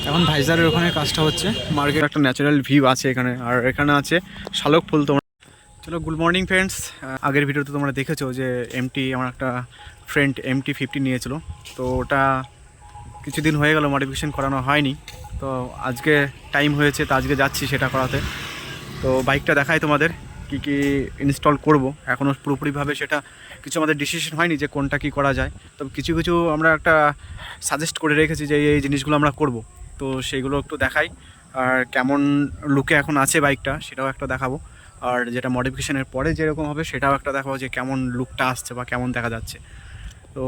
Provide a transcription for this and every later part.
এখন ভাইজারের ওখানে কাজটা হচ্ছে। মার্কেট একটা ন্যাচারাল ভিউ আছে এখানে, আর এখানে আছে শালক ফুল। তোমরা চলো, গুড মর্নিং ফ্রেন্ডস। আগের ভিডিওতে তোমরা দেখেছো যে আমার একটা ফ্রেন্ড MT-50 নিয়েছিল, তো ওটা কিছুদিন হয়ে গেল মডিফিকেশন করানো হয়নি। তো আজকে টাইম হয়েছে, তো আজকে যাচ্ছি সেটা করাতে। তো বাইকটা দেখাই তোমাদের কি কি ইনস্টল করব। এখনও পুরোপুরিভাবে সেটা কিছু আমাদের ডিসিশন হয়নি যে কোনটা কি করা যায়, তবে কিছু কিছু আমরা একটা সাজেস্ট করে রেখেছি যে এই জিনিসগুলো আমরা করব। তো সেইগুলো একটু দেখাই, আর কেমন লুকে এখন আছে বাইকটা সেটাও একটা দেখাবো, আর যেটা মডিফিকেশনের পরে যেরকম হবে সেটাও একটা দেখাবো যে কেমন লুকটা আসছে বা কেমন দেখা যাচ্ছে। তো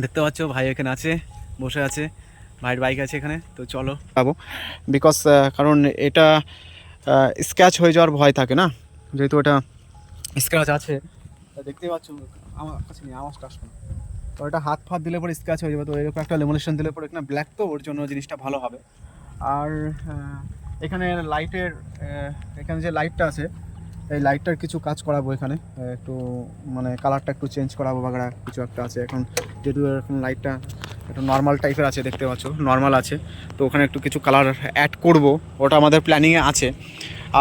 দেখতে পাচ্ছ ভাই এখানে আছে, বসে আছে, ভাইয়ের বাইক আছে এখানে। তো চলো যাবো, বিকজ কারণ এটা স্ক্র্যাচ হয়ে যাওয়ার ভয় থাকে না, যেহেতু এটা স্ক্র্যাচ আছে। দেখতেই পাচ্ছ আমার কাছে নিয়ে আওয়াজটা আসবে না, তো এটা হাত ফাত দিলে পরে স্ক্র্যাচ হয়ে যাবে। তো এরকম একটা লেমিনেশন দিলে পরে এখানে ব্ল্যাক, তো ওর জন্য জিনিসটা ভালো হবে। আর এখানে লাইটের, এখানে যে লাইটটা আছে এই লাইটটার কিছু কাজ করাবো এখানে, একটু মানে কালারটা একটু চেঞ্জ করাবো বাগড়া কিছু একটা আছে এখন, যেহেতু এখন লাইটটা একটু নর্মাল টাইপের আছে, দেখতে পাচ্ছ নর্মাল আছে। তো ওখানে একটু কিছু কালার অ্যাড করব, ওটা আমাদের প্ল্যানিংয়ে আছে।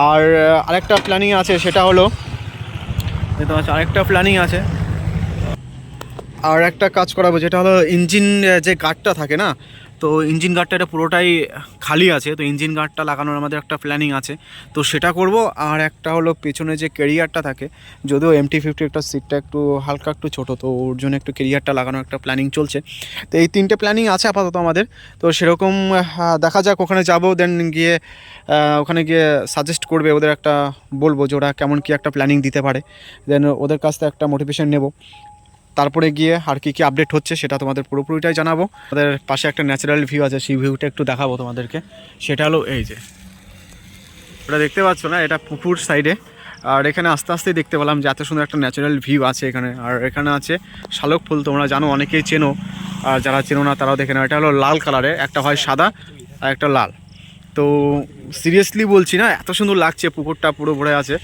আর আরেকটা প্ল্যানিং আছে, সেটা হলো দেখতে পাচ্ছ আরেকটা প্ল্যানিং আছে, আর একটা কাজ করাবো যেটা হলো ইঞ্জিন যে গার্ডটা থাকে না, তো ইঞ্জিন গার্ডটা এটা পুরোটাই খালি আছে, তো ইঞ্জিন গার্ডটা লাগানোর আমাদের একটা প্ল্যানিং আছে, তো সেটা করব। আর একটা হলো পেছনে যে ক্যারিয়ারটা থাকে, যদিও MT-50 একটা সিটটা একটু হালকা একটু ছোটো, তো ওর জন্য একটু ক্যারিয়ারটা লাগানোর একটা প্ল্যানিং চলছে। তো এই তিনটে প্ল্যানিং আছে আপাতত আমাদের। তো সেরকম দেখা যাক, ওখানে যাব, দেন গিয়ে ওখানে গিয়ে সাজেস্ট করবে ওদের, একটা বলবো যে ওরা কেমন কী একটা প্ল্যানিং দিতে পারে, দেন ওদের কাছ থেকে একটা মোটিভেশন নেব। তারপরে গিয়ে আর কি কি আপডেট হচ্ছে সেটা তোমাদের পুরোপুরিটাই জানাবো। আমাদের পাশে একটা ন্যাচারাল ভিউ আছে, সেই ভিউটা একটু দেখাবো তোমাদেরকে। সেটা হলো এই যে ওটা দেখতে পাচ্ছ না, এটা পুকুর সাইডে। আর এখানে আস্তে আস্তে দেখতে পেলাম যে এত সুন্দর একটা ন্যাচারাল ভিউ আছে এখানে। আর এখানে আছে শালক ফুল, তোমরা জানো, অনেকেই চেনো, আর যারা চেনো না তারাও দেখে নাও। এটা হলো লাল কালারে, একটা হয় সাদা আর একটা লাল। তো সিরিয়াসলি বলছি না, এত সুন্দর লাগছে, পুকুরটা পুরো ভরে আছে,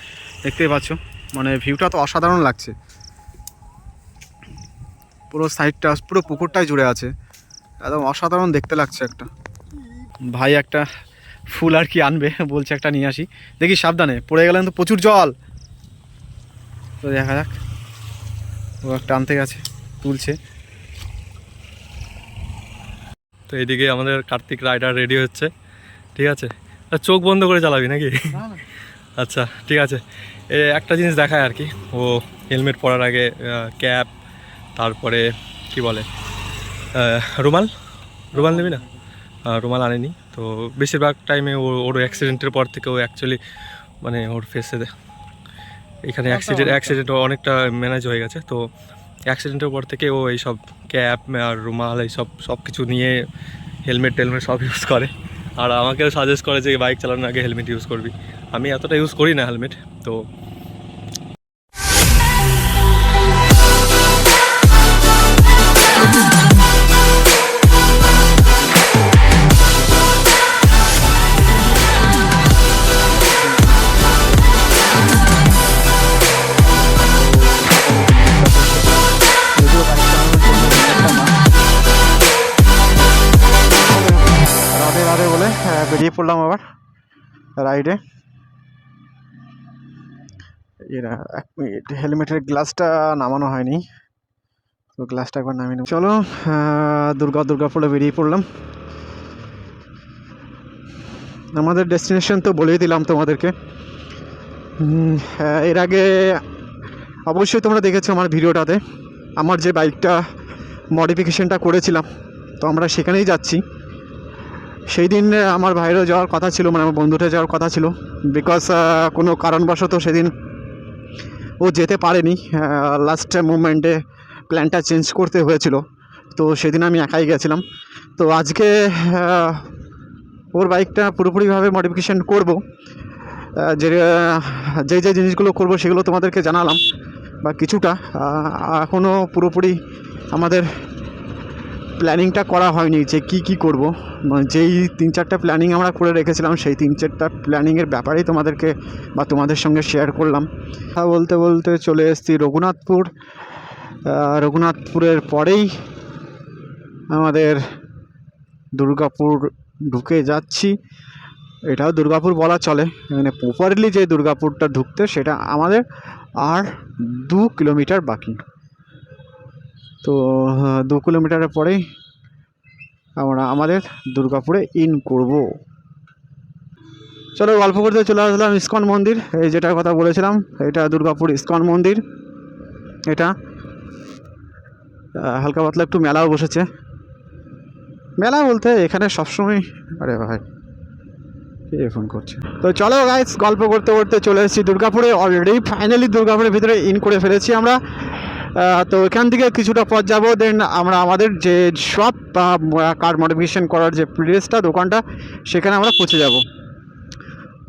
দেখতেই পাচ্ছ, মানে ভিউটা তো অসাধারণ লাগছে। পুরো সাইডটা পুরো পুকুরটাই জুড়ে আছে, একদম অসাধারণ দেখতে লাগছে। একটা ভাই একটা ফুল আর কি আনবে বলছে, একটা নিয়ে আসি, দেখি সাবধানে পড়ে গেলেন তো প্রচুর জল। তো দেখা যাক, ও একটা আনতে গেছে, তুলছে। তো এইদিকে আমাদের কার্তিক রাইডার রেডি হচ্ছে, ঠিক আছে। আর চোখ বন্ধ করে চালাবি নাকি? আচ্ছা ঠিক আছে। একটা জিনিস দেখায় আর কি, ও হেলমেট পরার আগে ক্যাপ, তারপরে কি বলে রুমাল, রুমাল নেবি না? রুমাল আনেনি। তো বেশিরভাগ টাইমে ওর অ্যাক্সিডেন্টের পর থেকে ও অ্যাকচুয়ালি মানে ওর ফেসে এখানে অ্যাক্সিডেন্ট অনেকটা ম্যানেজ হয়ে গেছে। তো অ্যাক্সিডেন্টের পর থেকে ও এইসব ক্যাপ আর রুমাল এইসব সব কিছু নিয়ে হেলমেট টেলমেট সব ইউজ করে। আর আমাকেও সাজেস্ট করে যে বাইক চালানোর আগে হেলমেট ইউজ করবি। আমি এতটা ইউজ করি না হেলমেট। তো রাধে রাধে বলে বেরিয়ে পড়লাম আবার রাইডে। এক মিনিট, হেলমেটের গ্লাসটা নামানো হয়নি, তো গ্লাসটা একবার নামিয়ে নেব। চলো, দুর্গাপুরে বেরিয়ে পড়লাম। আমাদের ডেস্টিনেশন তো বলেই দিলাম তোমাদেরকে। এর আগে অবশ্যই তোমরা দেখেছো আমার ভিডিওটাতে, আমার যে বাইকটা মডিফিকেশনটা করেছিলাম, তো আমরা সেখানেই যাচ্ছি। সেই দিন আমার ভাইয়েরও যাওয়ার কথা ছিল, মানে আমার বন্ধুটা যাওয়ার কথা ছিল, বিকজ কোনো কারণবশত সেদিন ও যেতে পারেনি, লাস্ট মুভমেন্টে প্ল্যানটা চেঞ্জ করতে হয়েছিল। তো সেদিন আমি একাই গেছিলাম। তো আজকে ওর বাইকটা পুরোপুরিভাবে মডিফিকেশান করব, যে যে জিনিসগুলো করব সেগুলো তোমাদেরকে জানালাম, বা কিছুটা। এখনও পুরোপুরি আমাদের প্ল্যানিংটা করা হয়নি যে কি করব। যেই 3-4টা প্ল্যানিং আমরা করে রেখেছিলাম, সেই 3-4টা প্ল্যানিংয়ের ব্যাপারেই তোমাদেরকে বা তোমাদের সঙ্গে শেয়ার করলাম। বলতে বলতে চলে এসেছি রঘুনাথপুর। রঘুনাথপুরের পরেই আমাদের দুর্গাপুর ঢুকে যাচ্ছি। এটাও দুর্গাপুর বলা চলে, মানে প্রপারলি যে দুর্গাপুরটা ঢুকতে সেটা আমাদের আর 2 কিলোমিটার বাকি। তো 2 কিলোমিটারের পরেই আমরা আমাদের দুর্গাপুরে ইন করব। চলো গল্প করতে চলে আসলাম ইস্কন মন্দির। এই যেটার কথা বলেছিলাম, এটা দুর্গাপুর ইস্কন মন্দির। এটা হালকা পাতলা একটু মেলাও বসেছে। মেলা বলতে এখানে সবসময়, আরে ভাই কে ফোন করছে। তো চলো গাইস, গল্প করতে করতে চলে এসেছি দুর্গাপুরে। অলরেডি ফাইনালি দুর্গাপুরের ভিতরে ইন করে ফেলেছি আমরা। তো এখান থেকে কিছুটা পথ যাবো, দেন আমরা আমাদের যে শপ বা কার মডিফিকেশন করার যে প্লেসটা, দোকানটা, সেখানে আমরা পৌঁছে যাব।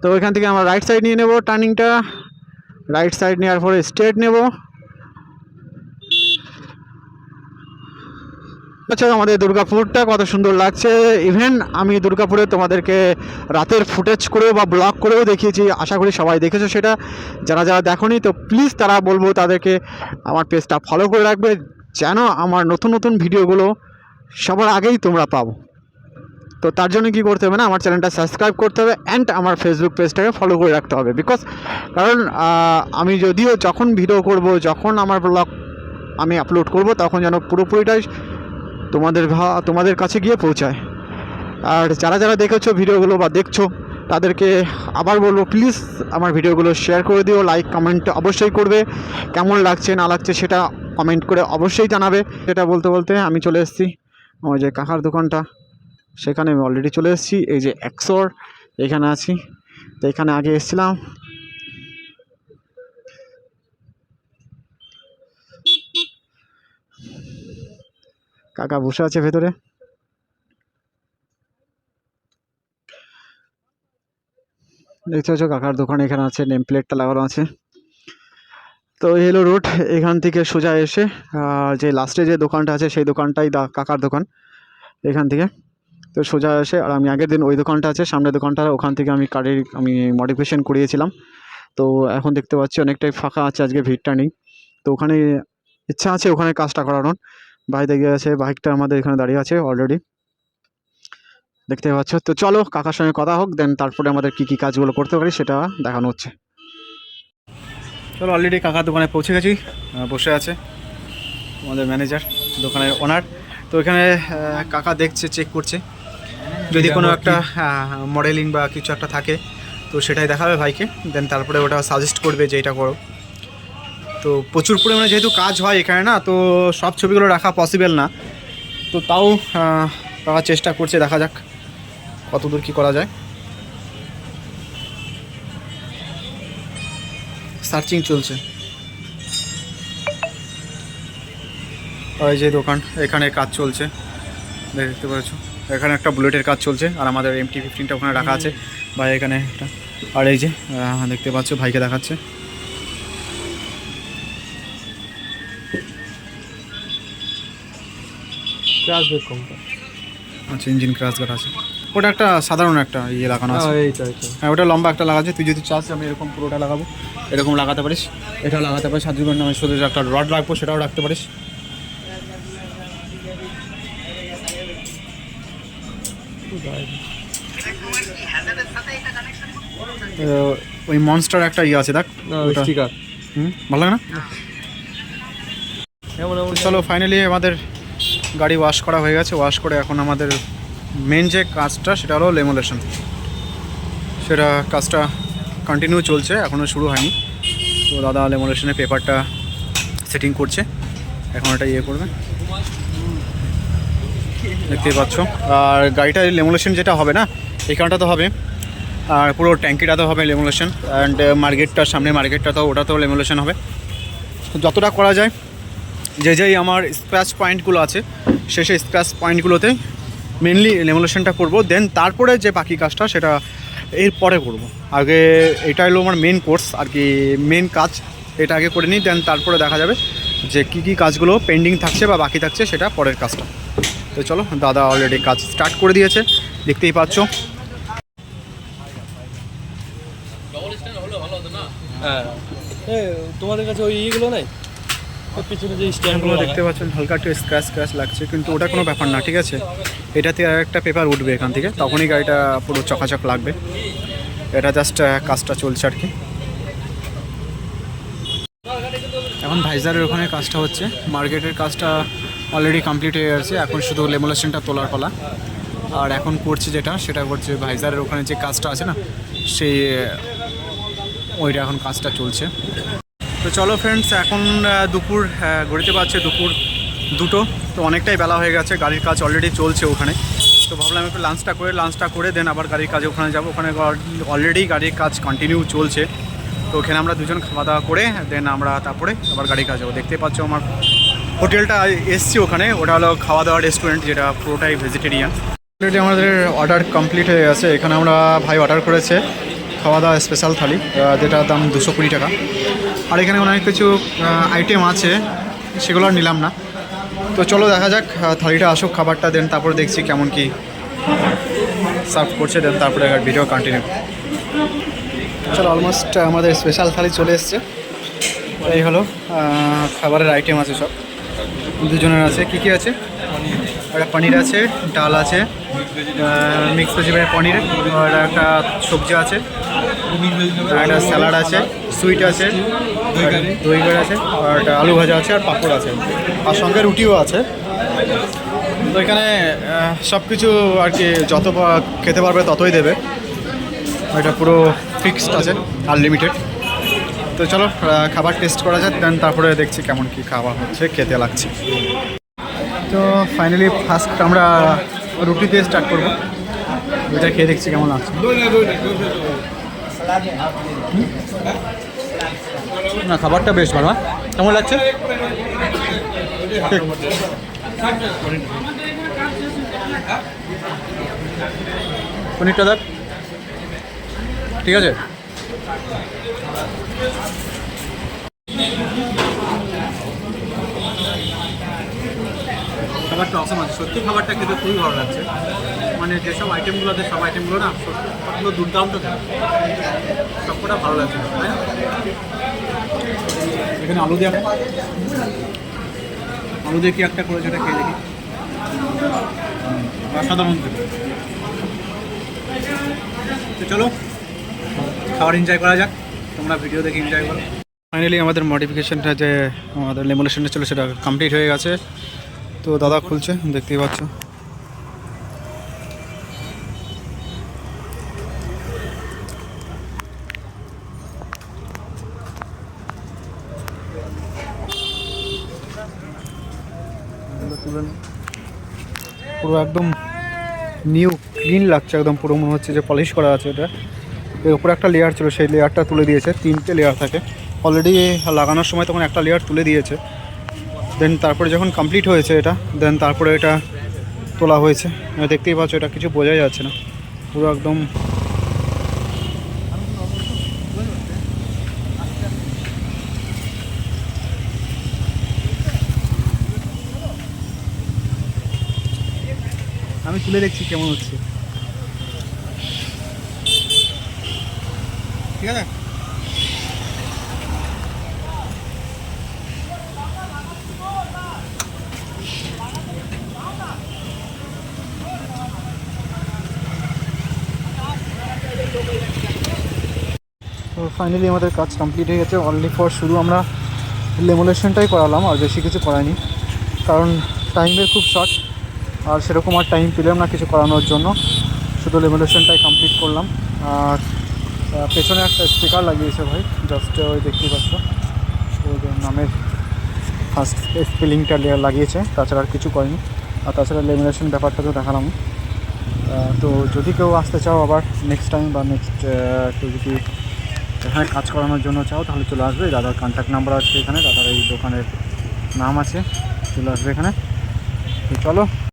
তো এখান থেকে আমরা রাইট সাইড নিয়ে নেব, টার্নিংটা রাইট সাইড নেওয়ার পরে স্ট্রেট নেব। আচ্ছা, আমাদের দুর্গাপুরটা কত সুন্দর লাগছে। ইভেন আমি দুর্গাপুরে তোমাদেরকে রাতের ফুটেজ করেও বা ব্লগ করেও দেখিয়েছি, আশা করি সবাই দেখেছো সেটা। যারা যারা দেখোনি তো প্লিজ তারা বলবো তাদেরকে আমার পেজটা ফলো করে রাখবে, যেন আমার নতুন নতুন ভিডিওগুলো সবার আগেই তোমরা পাও। তো তার জন্য কী করতে হবে না, আমার চ্যানেলটা সাবস্ক্রাইব করতে হবে অ্যান্ড আমার ফেসবুক পেজটাকে ফলো করে রাখতে হবে। বিকজ কারণ আমি যদিও যখন ভিডিও করব, যখন আমার ব্লগ আমি আপলোড করব, তখন যেন পুরোপুরিটাই তোমাদের কাছে গিয়ে পৌঁছায়। আর যারা যারা দেখেছো ভিডিওগুলো বা দেখছো, তাদেরকে আবার বলবো প্লিজ আমার ভিডিওগুলো শেয়ার করে দিও, লাইক কমেন্ট অবশ্যই করবে। কেমন লাগছে না লাগছে সেটা কমেন্ট করে অবশ্যই জানাবে। সেটা বলতে বলতে আমি চলে এসেছি ওই যে কাকার দোকানটা, সেখানে আমি অলরেডি চলে এসেছি। এই যে এক্সোর এখানে আছি। তো এখানে আগে এসেছিলাম। কাকা বসে আছে ভেতরে। দেখতে পাচ্ছ কাকার দোকান এখানে আছে, নেম প্লেটটা লাগানো আছে। তো এই হলো রোড, এখান থেকে সোজা এসে যে লাস্টে যে দোকানটা আছে সেই দোকানটাই কাকার দোকান এখান থেকে। তো সোজা এসে, আর আমি আগের দিন ওই দোকানটা আছে সামনের দোকানটা, ওখান থেকে আমি মডিফিকেশন করিয়েছিলাম। তো এখন দেখতে পাচ্ছি অনেকটাই ফাঁকা আছে, আজকে ভিড়টা নেই। তো ওখানে ইচ্ছা আছে ওখানে কাজটা করানোর। ভাই দেখে আছে, বাইকটা আমাদের এখানে দাঁড়িয়ে আছে অলরেডি, দেখতে পাচ্ছ। তো চলো কাকার সঙ্গে কথা হোক, দেন তারপরে আমাদের কী কী কাজগুলো করতে পারি সেটা দেখানো হচ্ছে। চলো অলরেডি কাকার দোকানে পৌঁছে গেছি। বসে আছে আমাদের ম্যানেজার, দোকানের ওনার। তো এখানে কাকা দেখছে, চেক করছে, যদি কোনো একটা মডেলিং বা কিছু একটা থাকে তো সেটাই দেখাবে ভাইকে, দেন তারপরে ওটা সাজেস্ট করবে যে এটা করো। তো প্রচুর পরিমাণে যেহেতু কাজ হয় এখানে না, তো সব ছবিগুলো রাখা পসিবল না। তো তাও কাকা চেষ্টা করছে, দেখা যাক কতদূর কী করা যায়। সার্চিং চলছে। ওই যে দোকান, এখানে কাজ চলছে দেখতে পাচ্ছ। এখানে একটা বুলেটের কাজ চলছে, আর আমাদের MT-15টা ওখানে রাখা আছে ভাই এখানে একটা। আর এই যে দেখতে পাচ্ছ ভাইকে দেখাচ্ছে। আচ্ছা, ইঞ্জিন ক্র্যাশ গার্ড আছে, ওটা একটা সাধারণ একটা ইয়ে লাগানো আছে। হ্যাঁ, ওটা লম্বা একটা লাগাচ্ছে। তুই যদি চাস আমি এরকম পুরোটা লাগাবো, এরকম লাগাতে পারিস, এটাও লাগাতে পারিস। সার্জিকের নামে শুধু একটা রড রাখবো, সেটাও রাখতে পারিস। ওই মনস্টার একটা ইয়ে আছে দেখ, স্টিকার। ভালো লাগে না? চলো ফাইনালি আমাদের গাড়ি ওয়াশ করা হয়ে গেছে। ওয়াশ করে এখন আমাদের মেন যে কাজটা সেটা হলো লেমোলেশন। সেটা কাজটা কন্টিনিউ চলছে, এখনও শুরু হয়নি। তো দাদা লেমোলেশনের পেপারটা সেটিং করছে, এখন এটা ইয়ে করবে, দেখতেই পাচ্ছ। আর গাড়িটা লেমোলেশন যেটা হবে না, এখানটা তো হবে, আর পুরো ট্যাঙ্কিটা তো হবে লেমোলেশন। অ্যান্ড মার্কেটটার সামনে মার্কেটটা তো ওটাতেও লেমোলেশন হবে। তো যতটা করা যায়, যেই আমার স্ক্র্যাচ পয়েন্টগুলো আছে সেই স্ক্র্যাচ পয়েন্টগুলোতে মেনলি লেমোলেশনটা করব। দেন তারপরে যে বাকি কাজটা সেটা এরপরে করব। আগে এটা হলো আমার মেন কোর্স আর কি, মেন কাজ। এটা আগে করে নিই, দেন তারপরে দেখা যাবে যে কী কী কাজগুলো পেন্ডিং থাকছে বা বাকি থাকছে, সেটা পরের কাজটা। তো চলো, দাদা অলরেডি কাজ স্টার্ট করে দিয়েছে, দেখতেই পাচ্ছ। তোমাদের কাছে ওই ইয়েগুলো নাই, পিছনে যে স্ট্যান্ডগুলো দেখতে পাচ্ছেন হালকা একটু স্ক্র্যাচ স্ক্র্যাচ লাগছে, কিন্তু ওটা কোনো ব্যাপার না, ঠিক আছে। এটাতে আর একটা পেপার উঠবে এখান থেকে, তখনই গাড়িটা পুরো চকাচক লাগবে। এটা জাস্ট কাজটা চলছে আর কি। এখন ভাইজারের ওখানে কাজটা হচ্ছে, মার্কেটের কাজটা অলরেডি কমপ্লিট হয়ে গেছে, এখন শুধু লেমোলেশনটা তোলার পালা। আর এখন করছে যেটা, সেটা করছে ভাইজারের ওখানে যে কাজটা আছে না, সেই ওইটা এখন কাজটা চলছে। তো চলো ফ্রেন্ডস, এখন দুপুর ঘুরতে পারছে দুপুর 2টো, তো অনেকটাই বেলা হয়ে গেছে, গাড়ির কাজ অলরেডি চলছে ওখানে। তো ভাবলাম একটু লাঞ্চটা করে দেন আবার গাড়ির কাজে ওখানে যাবো। ওখানে অলরেডি গাড়ির কাজ কন্টিনিউ চলছে, তো ওখানে আমরা দুজন খাওয়া দাওয়া করে দেন আমরা তারপরে আবার গাড়ির কাজ যাবো। দেখতে পাচ্ছ আমার হোটেলটা এসছি ওখানে, ওটা হলো খাওয়া দাওয়ার রেস্টুরেন্ট, যেটা পুরোটাই ভেজিটেরিয়ান। অলরেডি আমাদের অর্ডার কমপ্লিট হয়ে গেছে। এখানে আমরা ভাই অর্ডার করেছে খাওয়া দাওয়া স্পেশাল থালি, যেটা দাম 220 টাকা। আর এখানে অনেক কিছু আইটেম আছে, সেগুলো আর নিলাম না। তো চলো দেখা যাক, থালিটা আসুক, খাবারটা দেন তারপরে দেখছি কেমন কি সার্ভ করছে, দেন তারপরে ভিডিও কন্টিনিউ। চলো অলমোস্ট আমাদের স্পেশাল থালি চলে এসছে। এই হলো খাবারের আইটেম আছে, সব দুজনের আছে। কি কি আছে? একটা পনির আছে, ডাল আছে, মিক্স ভেজিটেবল পনির, আর একটা সবজি আছে, একটা স্যালাড আছে, সুইট আছে, দই গাড়ি আছে, আর একটা আলু ভাজা আছে, আর পাঁপড় আছে, আর সঙ্গে রুটিও আছে। তো এখানে সব কিছু আর কি যত খেতে পারবে ততই দেবে, এটা পুরো ফিক্সড আছে, আনলিমিটেড। তো চলো খাবার টেস্ট করা যাক, দেন তারপরে দেখছি কেমন কি খাবার হচ্ছে, খেতে লাগছে। তো ফাইনালি ফার্স্ট আমরা রুটি দিয়ে স্টার্ট করবো, এটা খেয়ে দেখছি কেমন লাগছে। না, খাবারটা বেশ ভালো। কেমন লাগছে? পনিরটা দেখ, ঠিক আছে। খাবারটা অসম আছে, সত্যি খাবারটা খেতে খুবই ভালো লাগছে। মানে যেসব আইটেমগুলো আছে, সব আইটেমগুলো না সবগুলো দুর্দান্ত, সবকটা ভালো লাগছে, তাই না? এখানে আলু দিয়ে কি একটা করেছে, এটা খেয়ে দেখি, অসাধারণ খেতে। তো চলো খাবার এনজয় করা যাক, তোমরা ভিডিও দেখে এনজয় করো। ফাইনালি আমাদের মডিফিকেশনটা, যে আমাদের লেমোলেশনটা ছিল, সেটা কমপ্লিট হয়ে গেছে। তো দাদা খুলছে, দেখতেই পাচ্ছ। পুরো একদম নিউ ক্লিন লাগছে, একদম পুরো মনে হচ্ছে যে পলিশ করা আছে। এটা এর উপরে একটা লেয়ার ছিল, সেই লেয়ারটা তুলে দিয়েছে। 3টে লেয়ার থাকে অলরেডি, লাগানোর সময় তখন একটা লেয়ার তুলে দিয়েছে। দেন তারপরে যখন কমপ্লিট হয়েছে এটা, দেন তারপরে এটা তোলা হয়েছে। দেখতেই পাচ্ছ, এটা কিছু বোঝাই যাচ্ছে না, পুরো একদম আমি তুলে দেখছি কেমন হচ্ছে, ঠিক আছে। তো ফাইনালি আমাদের কাজ কমপ্লিট হয়ে গেছে। অনলি ফর শুধু আমরা লেমোলেশনটাই করালাম, আর বেশি কিছু করাইনি, কারণ টাইমের খুব শর্ট, আর সেরকম আর টাইম পেলাম না কিছু করানোর জন্য। শুধু লেমোলেশনটাই কমপ্লিট করলাম। আর পেছনে একটা স্টিকার লাগিয়েছে ভাই, জাস্ট ওই দেখতেই পাচ্ছ, নামের ফার্স্ট স্পেলিংটা লাগিয়েছে, তাছাড়া আর কিছু করেনি। আর তাছাড়া লেমিনেশন ব্যাপারটা তো দেখালাম। তো যদি কেউ আসতে চাও আবার নেক্সট টাইম, বা নেক্সট কেউ যদি এখানে কাজ করানোর জন্য চাও, তাহলে চলে আসবে। দাদার কন্ট্যাক্ট নাম্বার আছে এখানে, দাদার এই দোকানের নাম আছে, চলে আসবে এখানে। তো চলো।